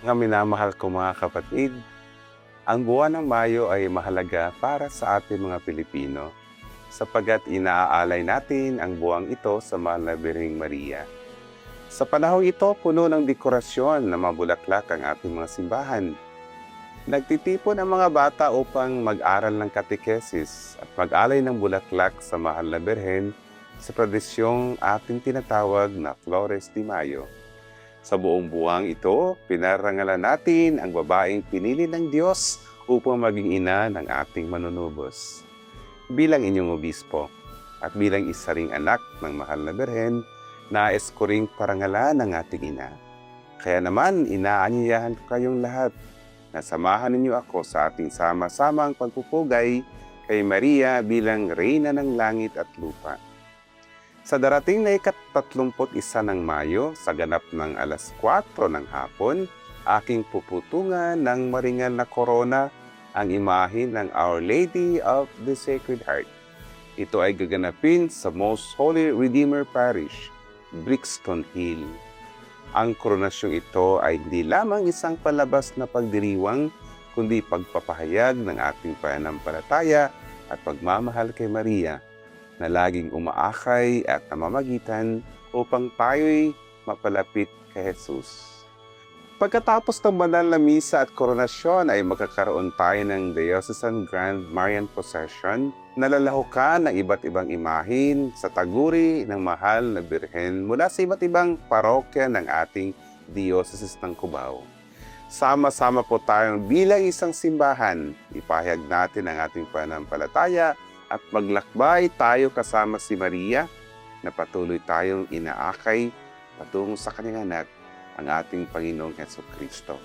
Mga minamahal ko mga kapatid, ang buwan ng Mayo ay mahalaga para sa ating mga Pilipino sapagkat inaaalay natin ang buwang ito sa mahal na Birheng Maria. Sa panahong ito, puno ng dekorasyon na mabulaklak ang ating mga simbahan. Nagtitipon ang mga bata upang mag-aral ng katekesis at mag-alay ng bulaklak sa mahal na Birhen sa tradisyong ating tinatawag na Flores de Mayo. Sa buong buwang ito, pinarangalan natin ang babaeng pinili ng Diyos upang maging ina ng ating manunubos. Bilang inyong obispo at bilang isa ring anak ng mahal na Birhen, nais ko ring parangalan ng ating ina. Kaya naman, inaanyayahan ko kayong lahat na samahan ninyo ako sa ating sama-samang pagpupugay kay Maria bilang Reyna ng Langit at Lupa. Sa darating na ika-31 ng Mayo, sa ganap ng alas 4 ng hapon, aking puputungan ng maringal na korona ang imahe ng Our Lady of the Sacred Heart. Ito ay gaganapin sa Most Holy Redeemer Parish, Brixton Hill. Ang koronasyong ito ay hindi lamang isang palabas na pagdiriwang, kundi pagpapahayag ng ating pananampalataya at pagmamahal kay Maria, na laging umaakay at namamagitan upang tayo'y mapalapit kay Jesus. Pagkatapos ng banal na misa at koronasyon ay magkakaroon tayo ng Diocesan Grand Marian Procession na lalahukan ng iba't ibang imahin sa taguri ng mahal na Birhen mula sa iba't ibang parokya ng ating Diocese ng Cubao. Sama-sama po tayong bilang isang simbahan, ipahayag natin ang ating pananampalataya at maglakbay tayo kasama si Maria na patuloy tayong inaakay patungo sa kanyang anak, ang ating Panginoong Jesucristo.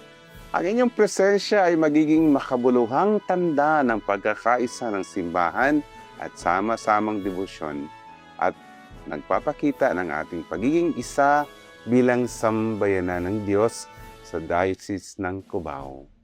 Ang inyong presensya ay magiging makabuluhang tanda ng pagkakaisa ng simbahan at sama-samang debosyon at nagpapakita ng ating pagiging isa bilang sambayanan ng Diyos sa Diocese ng Cubao.